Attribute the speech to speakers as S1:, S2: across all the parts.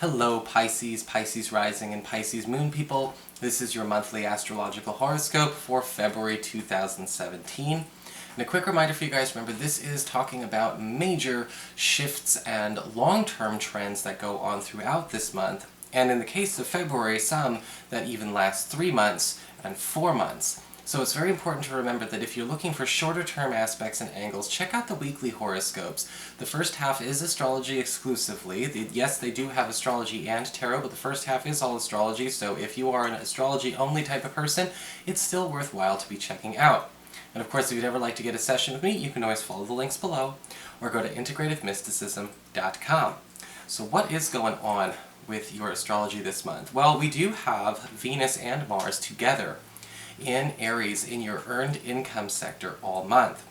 S1: Hello Pisces, Pisces rising and Pisces moon people. This is your monthly astrological horoscope for February 2017. And a quick reminder for you guys, remember this is talking about major shifts and long-term trends that go on throughout this month. And in the case of February, some that even last 3 months and 4 months. So it's very important to remember that if you're looking for shorter term aspects and angles, check out the weekly horoscopes. The first half is astrology exclusively. Yes, they do have astrology and tarot, but the first half is all astrology, so if you are an astrology only type of person, it's still worthwhile to be checking out. And of course, if you'd ever like to get a session with me, you can always follow the links below, or go to integrativemysticism.com. So what is going on with your astrology this month? Well, we do have Venus and Mars together in Aries in your earned income sector all month,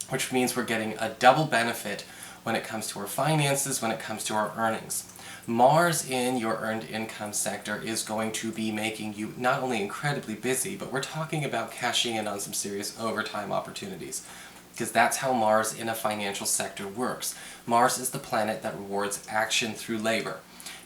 S1: which means we're getting a double benefit when it comes to our finances, when it comes to our earnings. Mars in your earned income sector is going to be making you not only incredibly busy, but we're talking about cashing in on some serious overtime opportunities, because that's how Mars in a financial sector works. Mars is the planet that rewards action through labor.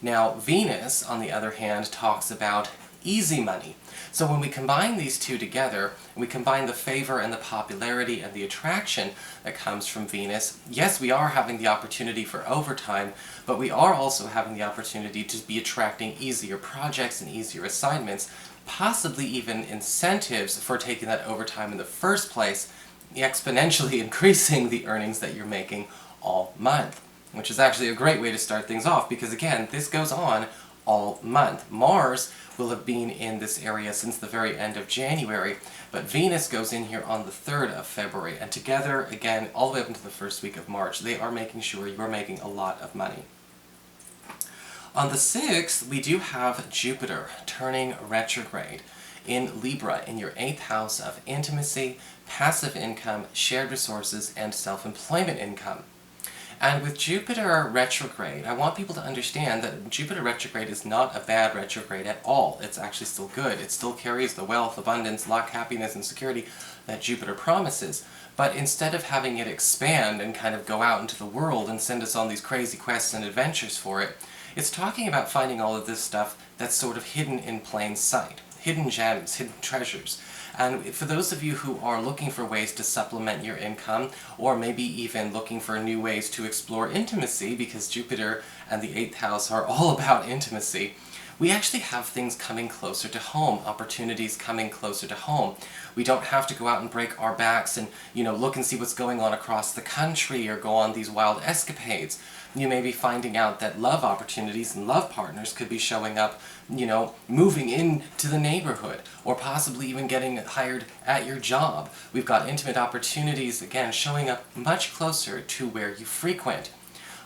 S1: Now, Venus, on the other hand, talks about easy money. So when we combine these two together, and we combine the favor and the popularity and the attraction that comes from Venus, yes, we are having the opportunity for overtime, but we are also having the opportunity to be attracting easier projects and easier assignments, possibly even incentives for taking that overtime in the first place, exponentially increasing the earnings that you're making all month, which is actually a great way to start things off, because again, this goes on all month. Mars will have been in this area since the very end of January, but Venus goes in here on the 3rd of February, and together, again, all the way up into the first week of March, they are making sure you are making a lot of money. On the 6th, we do have Jupiter turning retrograde in Libra in your 8th house of intimacy, passive income, shared resources, and self-employment income. And with Jupiter retrograde, I want people to understand that Jupiter retrograde is not a bad retrograde at all. It's actually still good. It still carries the wealth, abundance, luck, happiness, and security that Jupiter promises. But instead of having it expand and kind of go out into the world and send us on these crazy quests and adventures for it, it's talking about finding all of this stuff that's sort of hidden in plain sight. Hidden gems, hidden treasures. And for those of you who are looking for ways to supplement your income, or maybe even looking for new ways to explore intimacy, because Jupiter and the 8th house are all about intimacy, we actually have things coming closer to home, opportunities coming closer to home. We don't have to go out and break our backs and, look and see what's going on across the country or go on these wild escapades. You may be finding out that love opportunities and love partners could be showing up, moving into the neighborhood, or possibly even getting hired at your job. We've got intimate opportunities, again, showing up much closer to where you frequent.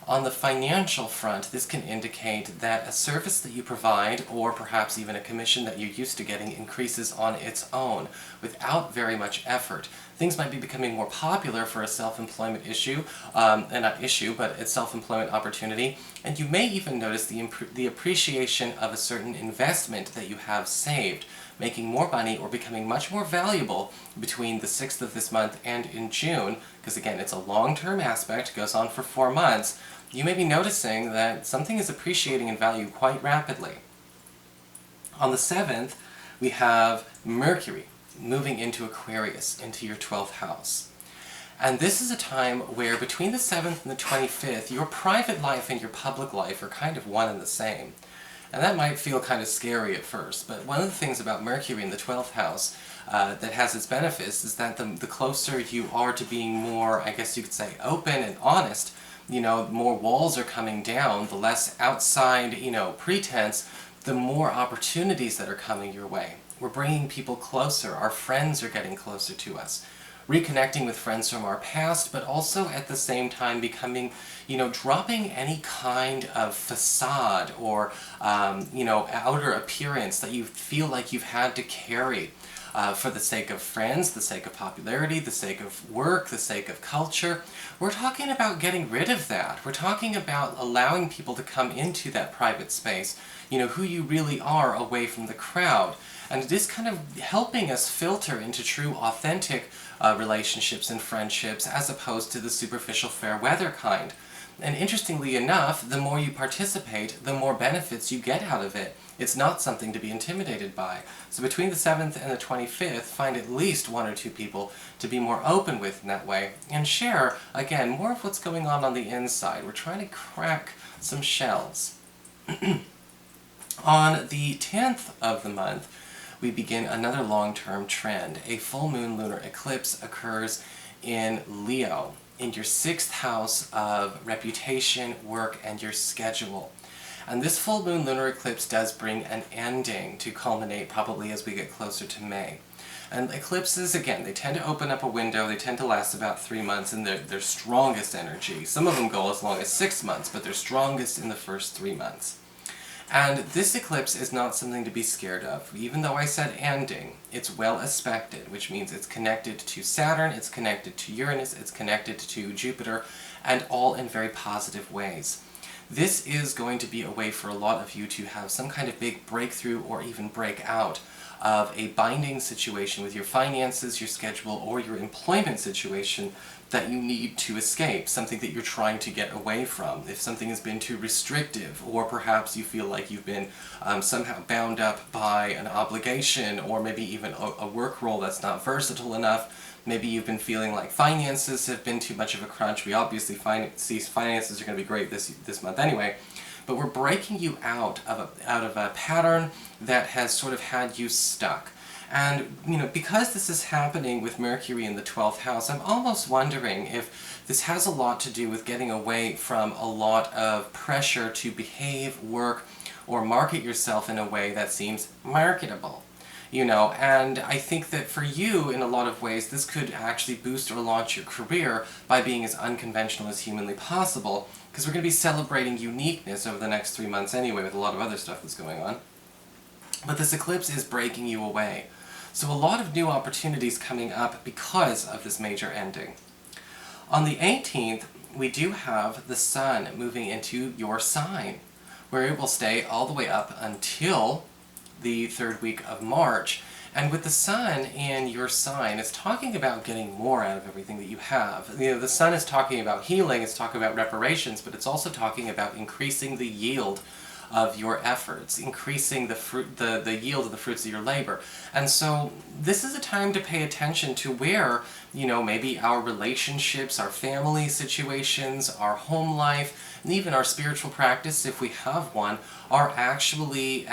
S1: On the financial front, this can indicate that a service that you provide, or perhaps even a commission that you're used to getting, increases on its own, without very much effort. Things might be becoming more popular for a self-employment issue, and not issue, but a self-employment opportunity, and you may even notice the appreciation of a certain investment that you have saved, making more money or becoming much more valuable between the 6th of this month and in June, because again, it's a long-term aspect, goes on for 4 months. You may be noticing that something is appreciating in value quite rapidly. On the 7th, we have Mercury moving into Aquarius, into your 12th house. And this is a time where between the 7th and the 25th, your private life and your public life are kind of one and the same. And that might feel kind of scary at first, but one of the things about Mercury in the 12th house that has its benefits is that the closer you are to being more, I guess you could say, open and honest, more walls are coming down, the less outside, pretense, the more opportunities that are coming your way. We're bringing people closer, our friends are getting closer to us. Reconnecting with friends from our past, but also at the same time becoming, dropping any kind of facade or, outer appearance that you feel like you've had to carry for the sake of friends, the sake of popularity, the sake of work, the sake of culture. We're talking about getting rid of that. We're talking about allowing people to come into that private space, who you really are away from the crowd. And it is kind of helping us filter into true, authentic relationships and friendships, as opposed to the superficial fair weather kind. And interestingly enough, the more you participate, the more benefits you get out of it. It's not something to be intimidated by. So between the 7th and the 25th, find at least 1 or 2 people to be more open with in that way, and share, again, more of what's going on the inside. We're trying to crack some shells. On the 10th of the month, we begin another long-term trend. A full moon lunar eclipse occurs in Leo, in your 6th house of reputation, work, and your schedule. And this full moon lunar eclipse does bring an ending to culminate probably as we get closer to May. And eclipses, again, they tend to open up a window, they tend to last about 3 months in their strongest energy. Some of them go as long as 6 months, but they're strongest in the first 3 months. And this eclipse is not something to be scared of. Even though I said ending, it's well aspected, which means it's connected to Saturn, it's connected to Uranus, it's connected to Jupiter, and all in very positive ways. This is going to be a way for a lot of you to have some kind of big breakthrough or even break out of a binding situation with your finances, your schedule, or your employment situation that you need to escape, something that you're trying to get away from. If something has been too restrictive, or perhaps you feel like you've been somehow bound up by an obligation, or maybe even a work role that's not versatile enough, maybe you've been feeling like finances have been too much of a crunch. We obviously see finances are going to be great this month anyway, but we're breaking you out of a pattern that has sort of had you stuck. And, because this is happening with Mercury in the 12th house, I'm almost wondering if this has a lot to do with getting away from a lot of pressure to behave, work, or market yourself in a way that seems marketable. And I think that for you, in a lot of ways, this could actually boost or launch your career by being as unconventional as humanly possible, because we're going to be celebrating uniqueness over the next 3 months anyway, with a lot of other stuff that's going on. But this eclipse is breaking you away. So a lot of new opportunities coming up because of this major ending. On the 18th, we do have the Sun moving into your sign, where it will stay all the way up until the 3rd week of March. And with the Sun in your sign, it's talking about getting more out of everything that you have. The Sun is talking about healing, it's talking about reparations, but it's also talking about increasing the yield of your efforts, increasing the yield of the fruits of your labor. And so this is a time to pay attention to where, maybe our relationships, our family situations, our home life, and even our spiritual practice, if we have one, are actually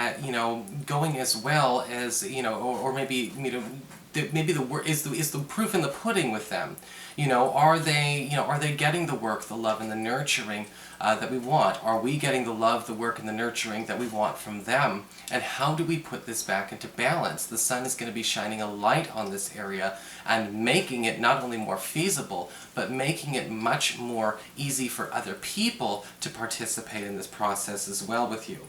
S1: going as well as, or maybe, maybe is the proof in the pudding with them. Are they getting the work, the love, and the nurturing that we want? Are we getting the love, the work, and the nurturing that we want from them? And how do we put this back into balance? The Sun is going to be shining a light on this area and making it not only more feasible, but making it much more easy for other people to participate in this process as well with you.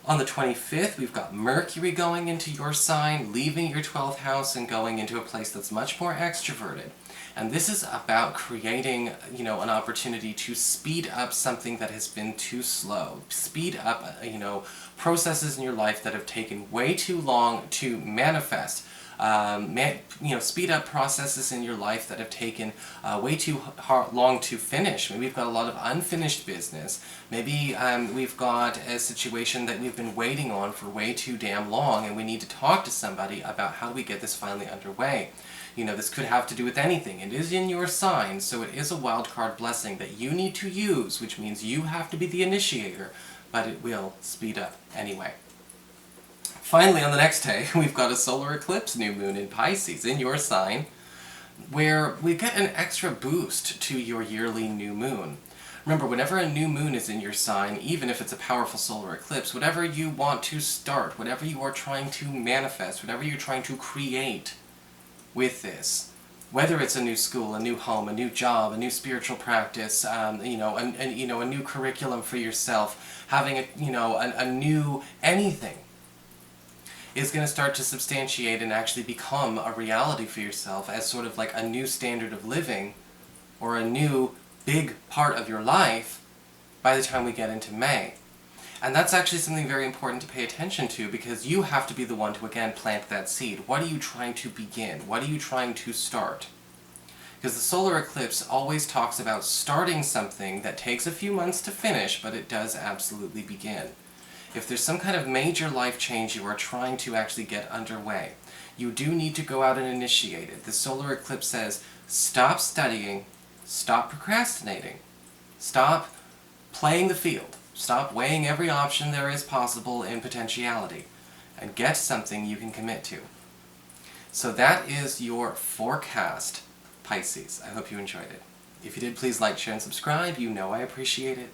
S1: On the 25th, we've got Mercury going into your sign, leaving your 12th house and going into a place that's much more extroverted. And this is about creating, an opportunity to speed up something that has been too slow. Speed up, processes in your life that have taken way too long to manifest. Speed up processes in your life that have taken way too long to finish. Maybe we've got a lot of unfinished business. Maybe we've got a situation that we've been waiting on for way too damn long, and we need to talk to somebody about how do we get this finally underway. This could have to do with anything. It is in your sign, so it is a wild card blessing that you need to use, which means you have to be the initiator, but it will speed up anyway. Finally, on the next day, we've got a solar eclipse new moon in Pisces, in your sign, where we get an extra boost to your yearly new moon. Remember, whenever a new moon is in your sign, even if it's a powerful solar eclipse, whatever you want to start, whatever you are trying to manifest, whatever you're trying to create with this, whether it's a new school, a new home, a new job, a new spiritual practice, a new curriculum for yourself, having a new anything, is going to start to substantiate and actually become a reality for yourself as sort of like a new standard of living or a new big part of your life by the time we get into May. And that's actually something very important to pay attention to, because you have to be the one to, again, plant that seed. What are you trying to begin? What are you trying to start? Because the solar eclipse always talks about starting something that takes a few months to finish, but it does absolutely begin. If there's some kind of major life change you are trying to actually get underway, you do need to go out and initiate it. The solar eclipse says, stop studying, stop procrastinating, stop playing the field, stop weighing every option there is possible in potentiality, and get something you can commit to. So that is your forecast, Pisces. I hope you enjoyed it. If you did, please like, share, and subscribe. You know I appreciate it.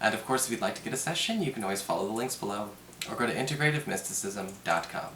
S1: And of course, if you'd like to get a session, you can always follow the links below, or go to integrativemysticism.com.